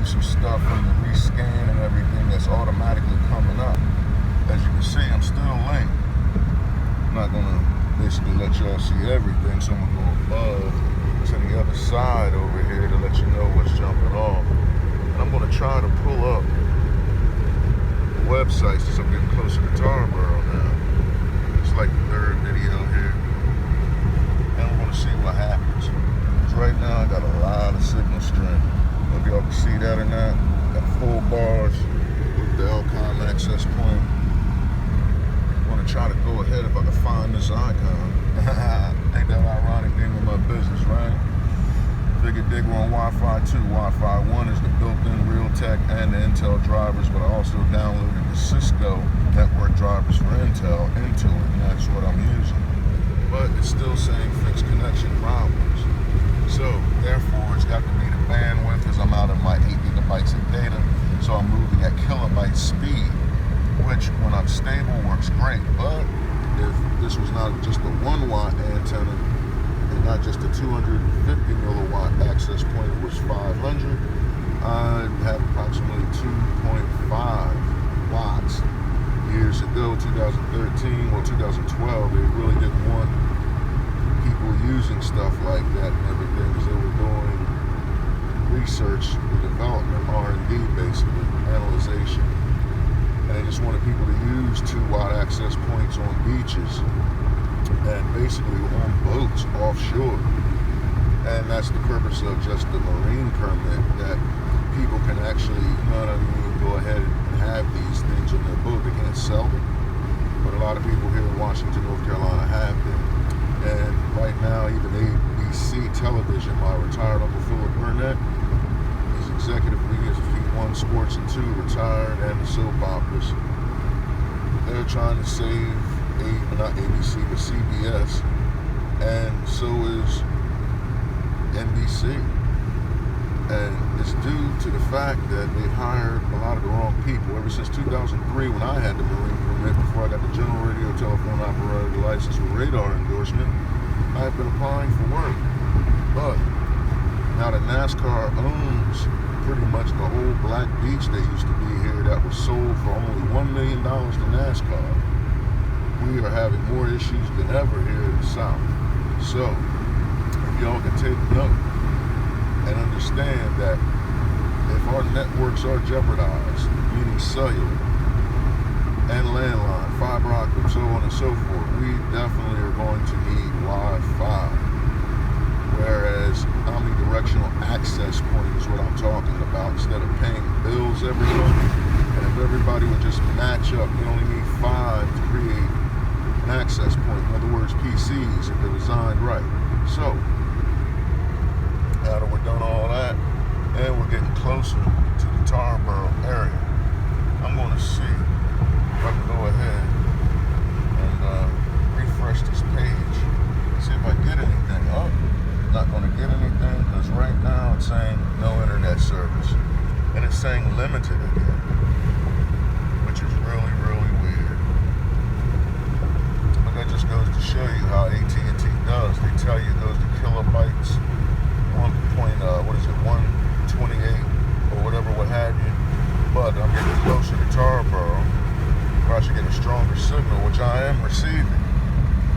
some stuff from the rescan and everything that's automatically coming up. As you can see, I'm still late. I'm not gonna basically let y'all see everything, so I'm gonna go above to the other side over here to let you know what's jumping off. And I'm gonna try to pull up the websites as I'm getting closer to Tarboro now. It's like the third video here. And we're gonna see what happens. Because right now I got a lot of signal strength. If y'all can see that or not, got full bars with the Elcom access point. I'm gonna try to go ahead if I can find this icon. Ain't that ironic, name of my business, right? Figured dig on Wi-Fi 2. Wi-Fi 1 is the built-in Realtek and the Intel drivers, but I also downloaded the Cisco network drivers for Intel into it, and that's what I'm using. But it's still saying fixed connection problems. So, therefore, it's got to be the bandwidth, because I'm out of my 8 gigabytes of data, so I'm moving at kilobyte speed, which, when I'm stable, works great. But if this was not just a 1 watt antenna, and not just a 250 milliwatt access point, it was 500, I'd have approximately 2.5 watts. Years ago, 2013, well 2012, they really didn't want people using stuff like that and everything, because they were doing research and development, R&D basically, analyzation. And they just wanted people to use 2 watt access points on beaches and basically on boats offshore. And that's the purpose of just the marine permit, that people can actually, you know what I mean, go ahead and have these things on their boat. They can't sell them, but a lot of people here in Washington, North Carolina have them. And right now, even ABC television, my retired Uncle Philip Burnett, he's executive lead of F1 Sports and 2, retired, and the soap operas. They're trying to save, not ABC, but CBS, and so is NBC. And it's due to the fact that they've hired a lot of the wrong people. Ever since 2003, when I had the marine permit, before I got the general radio telephone operator license with radar endorsement, I have been applying for work. But now that NASCAR owns pretty much the whole Black Beach that used to be here, that was sold for only $1 million to NASCAR, we are having more issues than ever here in the South. So, if y'all can take note and understand that if our networks are jeopardized, meaning cellular and landline, fiber optic, so on and so forth, we definitely are going to need Wi-Fi. Whereas omnidirectional access point is what I'm talking about, instead of paying bills every month. And if everybody would just match up, you only need 5 to create an access point. In other words, PCs, if they're designed right. So, now that we're done all that, and we're getting closer to the Tarboro area, I'm going to see if I can go ahead and refresh this page, see if I get anything. Oh, not going to get anything, because right now it's saying no internet service, and it's saying limited again, which is really, really weird. But that just goes to show you how AT&T does. They tell you it goes to kilobytes, 128 or whatever, what have you. But I'm getting closer to Tarboro, where I should get a stronger signal, which I am receiving.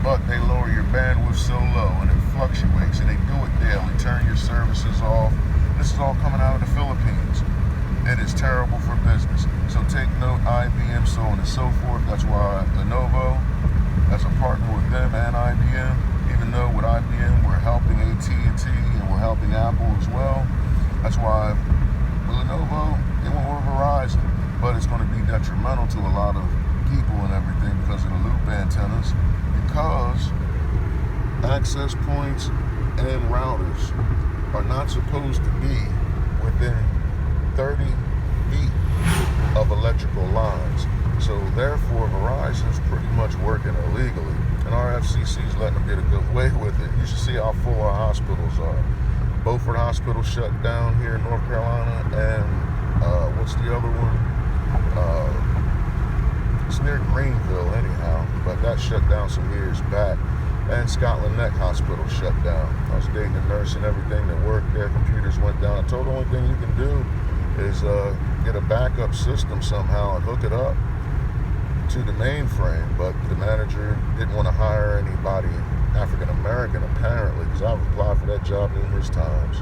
But they lower your bandwidth so low, and it fluctuates, and they do it daily. Turn your services off. This is all coming out of the Philippines. It is terrible for business. So take note, IBM, so on and so forth. That's why Lenovo, as a partner with them and IBM, even though with IBM we're helping AT&T and we're helping Apple as well. That's why with Lenovo, they went with Verizon, but it's going to be detrimental to a lot of people and everything because of the loop antennas, because access points and routers are not supposed to be within 30 feet of electrical lines. So therefore, Verizon's pretty much working illegally, and our FCC is letting them get a good way with it. You should see how full our hospitals are. Beaufort Hospital shut down here in North Carolina, and what's the other one? It's near Greenville anyhow, but that shut down some years back. And Scotland Neck Hospital shut down. I was dating a nurse and everything that worked there. Computers went down. I told her the only thing you can do is get a backup system somehow and hook it up to the mainframe. But the manager didn't want to hire anybody African American, apparently, because I've applied for that job numerous times.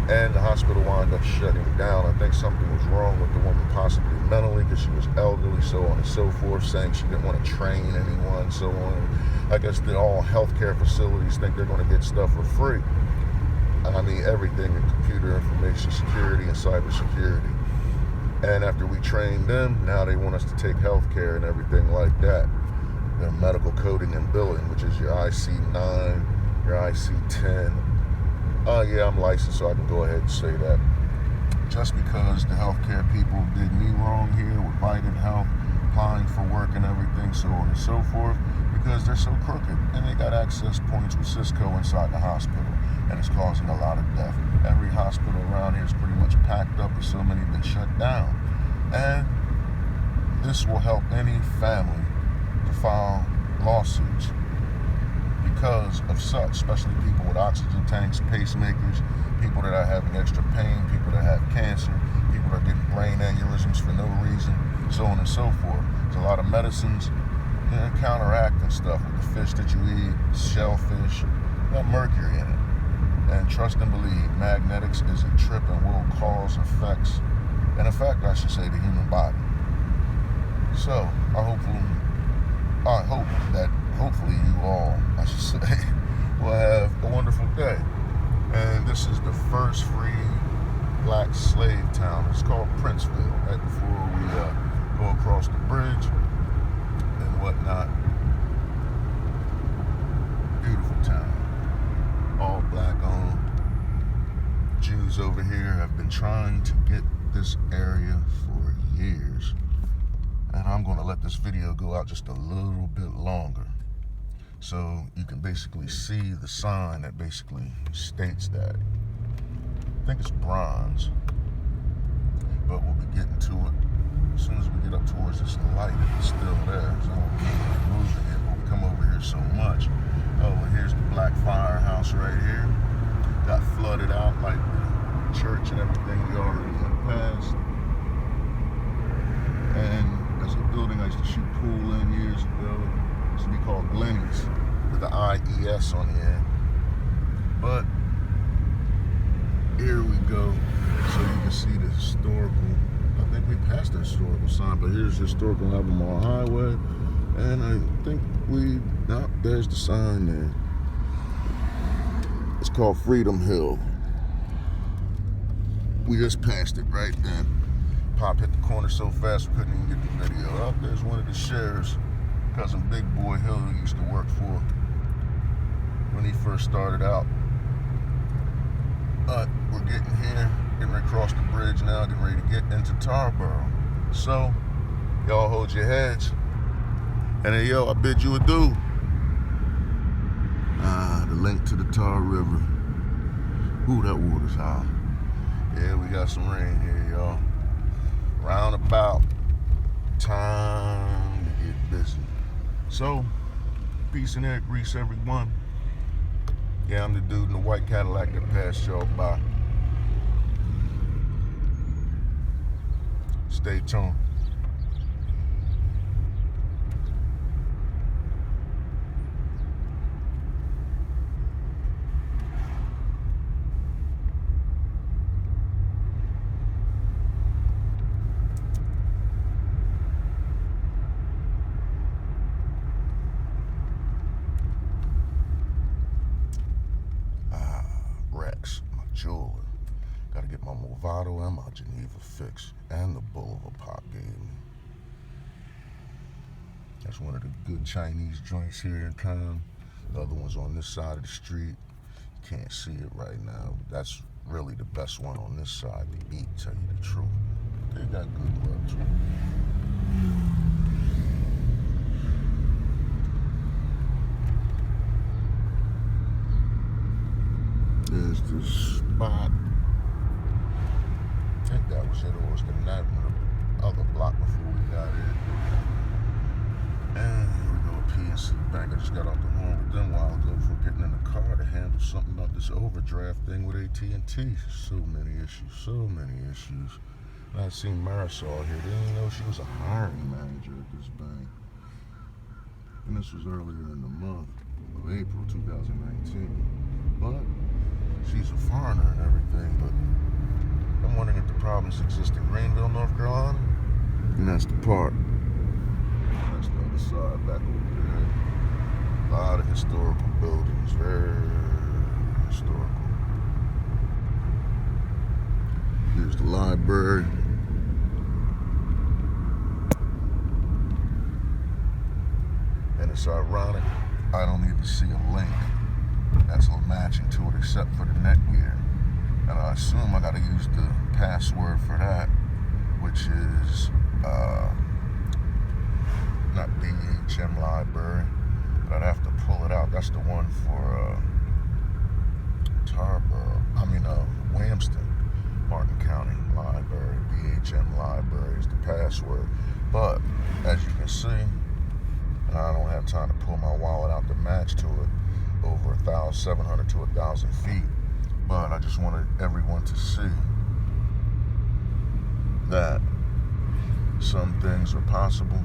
And the hospital wound up shutting down. I think something was wrong with the woman, possibly mentally, because she was elderly, so on and so forth, saying she didn't want to train anyone, so on. I guess all healthcare facilities think they're going to get stuff for free. I mean, everything in computer information security and cyber security. And after we trained them, now they want us to take healthcare and everything like that. Their medical coding and billing, which is your IC9, your IC10. Yeah, I'm licensed, so I can go ahead and say that. Just because the healthcare people did me wrong here with Biden Health, applying for work and everything, so on and so forth, because they're so crooked. And they got access points with Cisco inside the hospital, and it's causing a lot of death. Every hospital around here is pretty much packed up, and so many have been shut down. And this will help any family to file lawsuits because of such, especially people with oxygen tanks, pacemakers, people that are having extra pain, people that have cancer, people that are getting brain aneurysms for no reason, so on and so forth. There's a lot of medicines counteracting stuff with the fish that you eat, shellfish, got mercury in it. And trust and believe, magnetics is a trip and will cause effects, and affect, I should say, the human body. So, I hope that hopefully you all, I should say, will have a wonderful day. And this is the first free black slave town. It's called Princeville, right before we go across the bridge and whatnot. Beautiful town, all black owned. Jews over here have been trying to get this area for years. And I'm going to let this video go out just a little bit longer, so you can basically see the sign that basically states that. I think it's bronze, but we'll be getting to it as soon as we get up towards this light. It's still there, so we'll keep moving it. But we come over here so much. Oh, and here's the black firehouse right here. Got flooded out like the church and everything we already had passed. And there's a building I used to shoot pool in years ago. It used to be called Glenny's, with the IES on the end. But here we go, so you can see the historical. I think we passed the historical sign, but here's the historical Albemarle Highway. And I think there's the sign there. It's called Freedom Hill. We just passed it right then. Pop hit the corner so fast we couldn't even get the video up. There's one of the sheriffs, cousin Big Boy Hill, who used to work for when he first started out. But we're getting here, getting ready to cross the bridge now, getting ready to get into Tarboro. So, y'all hold your heads. And hey, yo, I bid you adieu. The link to the Tar River. Ooh, that water's high. Yeah, we got some rain here, y'all. Roundabout time to get busy. So, peace and air grease, everyone. Yeah, I'm the dude in the white Cadillac that passed y'all by. Stay tuned. My jeweler. Gotta get my Movado and my Geneva fix, and the Boulevard Pop gave me. That's one of the good Chinese joints here in town. The other one's on this side of the street. You can't see it right now, but that's really the best one on this side to eat, tell you the truth. They got good love too. There's this spot. I think that was it, or was the other block before we got in. And here we go, PNC Bank. I just got off the horn with them a while ago before getting in the car to handle something about this overdraft thing with AT&T. So many issues, so many issues. I seen Marisol here. Didn't even know she was a hiring manager at this bank. And this was earlier in the month of April 2019. But she's a foreigner and everything. But I'm wondering if the problems exist in Greenville, North Carolina. And that's the part. That's the other side, back over there. A lot of historical buildings, very historical. Here's the library. And it's ironic, I don't even see a link that's matching to it except for the Netgear. And I assume I gotta use the password for that, which is not BHM library, but I'd have to pull it out. That's the one for Williamston, Martin County Library. BHM library is the password. But as you can see, I don't have time to pull my wallet out to match to it over 700 to 1,000 feet. But I just wanted everyone to see that some things are possible,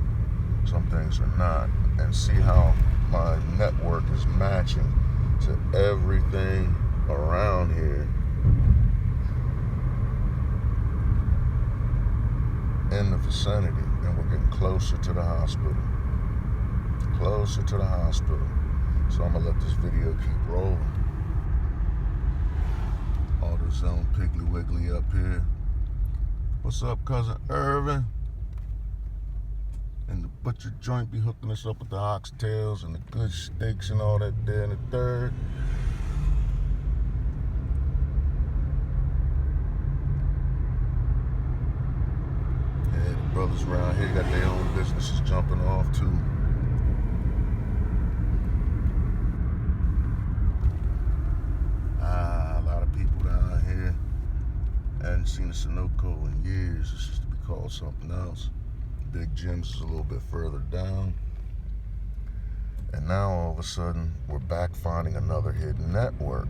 some things are not, and see how my network is matching to everything around here in the vicinity. And we're getting closer to the hospital. Closer to the hospital. So I'm gonna let this video keep rolling. AutoZone Piggly Wiggly up here. What's up, cousin Irvin? And the butcher joint be hooking us up with the oxtails and the good steaks and all that there in the third. Yeah, the brothers around here got their own businesses jumping off too. A lot of people down here. I hadn't seen a Sunoco in years. This used to be called something else. Big Jim's is a little bit further down. And now all of a sudden, we're back finding another hidden network.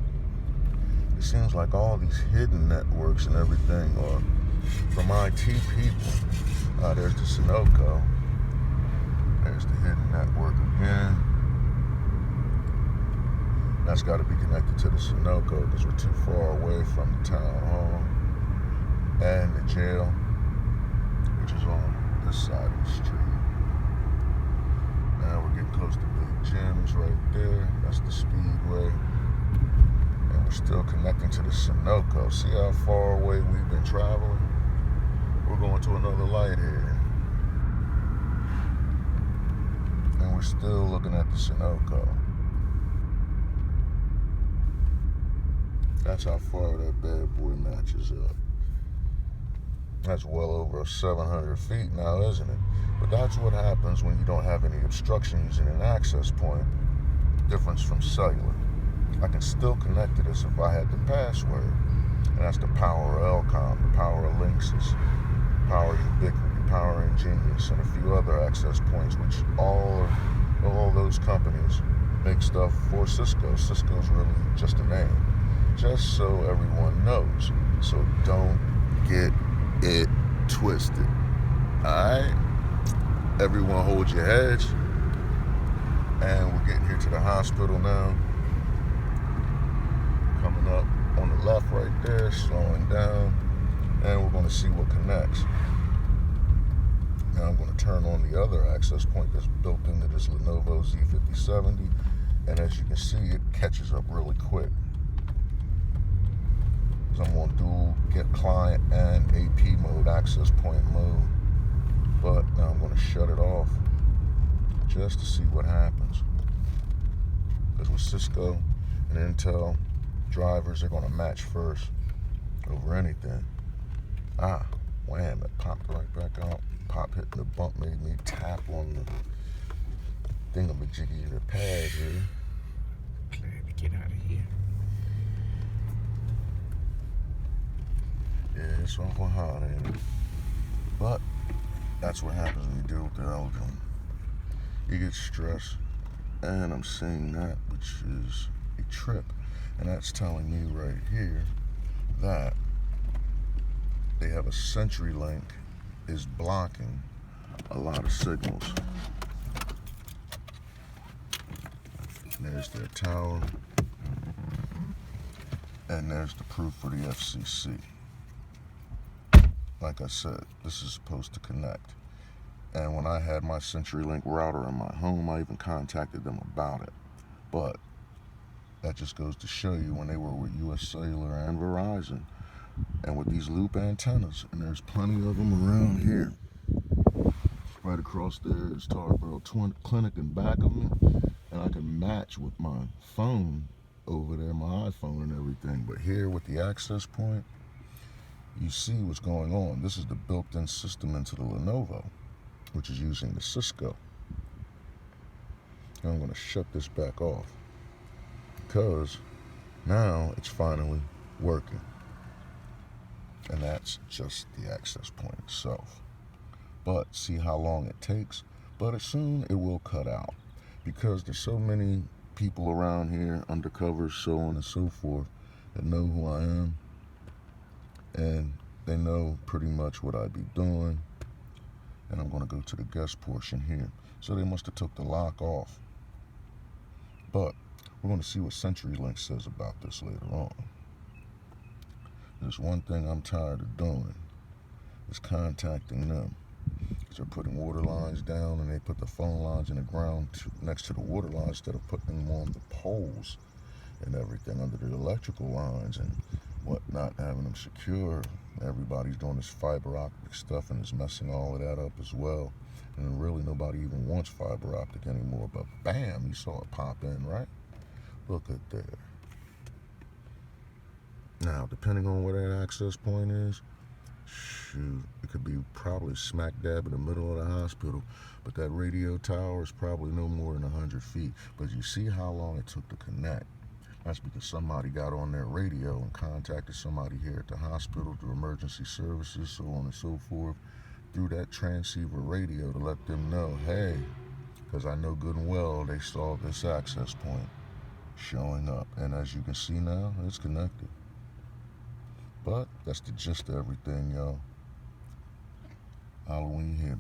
It seems like all these hidden networks and everything are from IT people. There's the Sunoco. There's the hidden network again. That's got to be connected to the Sunoco because we're too far away from the town hall and the jail, which is on this side of the street. Now we're getting close to Big Jim's right there. That's the Speedway. And we're still connecting to the Sunoco. See how far away we've been traveling? We're going to another light here. And we're still looking at the Sunoco. That's how far that bad boy matches up. That's well over 700 feet now, isn't it? But that's what happens when you don't have any obstructions in an access point. Difference from cellular. I can still connect to this if I had the password. And that's the power of Elcom, the power of Linksys, power Ubiquiti, power Ingenious, and a few other access points, which all those companies make stuff for Cisco. Cisco's really just a name. Just so everyone knows. So don't get it twisted. Alright? Everyone hold your heads. And we're getting here to the hospital now. Coming up on the left right there, slowing down. And we're going to see what connects. Now I'm going to turn on the other access point that's built into this Lenovo Z5070. And as you can see, it catches up really quick. So I'm going to dual get client and AP mode, access point mode. But now I'm going to shut it off just to see what happens. Because with Cisco and Intel drivers, they're going to match first over anything. Wham, it popped right back out. Pop hitting the bump made me tap on the thingamajiggy in the pad here. Glad to get out of here. Yeah, it's awful hot, ain't it? But that's what happens when you deal with the Elgin. You get stressed, and I'm seeing that, which is a trip, and that's telling me right here that they have a CenturyLink is blocking a lot of signals. There's their tower, and there's the proof for the FCC. Like I said, this is supposed to connect. And when I had my CenturyLink router in my home, I even contacted them about it. But that just goes to show you when they were with US Cellular and Verizon, and with these loop antennas, and there's plenty of them around here. Right across there is Tarboro Clinic in back of me, and I can match with my phone over there, my iPhone and everything. But here with the access point, you see what's going on. This is the built-in system into the Lenovo, which is using the Cisco. And I'm going to shut this back off because now it's finally working. And that's just the access point itself. But see how long it takes? But soon it will cut out because there's so many people around here, undercovers, so on and so forth, that know who I am. And they know pretty much what I be doing. And I'm going to go to the guest portion here. So they must have took the lock off. But we're going to see what CenturyLink says about this later on. There's one thing I'm tired of doing is contacting them. Because they're putting water lines down, and they put the phone lines in the ground next to the water lines instead of putting them on the poles and everything under the electrical lines and whatnot, having them secure. Everybody's doing this fiber optic stuff and is messing all of that up as well. And really nobody even wants fiber optic anymore. But bam, you saw it pop in, right? Look at there. Now, depending on where that access point is, shoot, it could be probably smack dab in the middle of the hospital, but that radio tower is probably no more than 100 feet. But you see how long it took to connect. That's because somebody got on their radio and contacted somebody here at the hospital through emergency services, so on and so forth, through that transceiver radio to let them know, hey, because I know good and well they saw this access point showing up. And as you can see now, it's connected. But that's the gist of everything, y'all. Halloween here.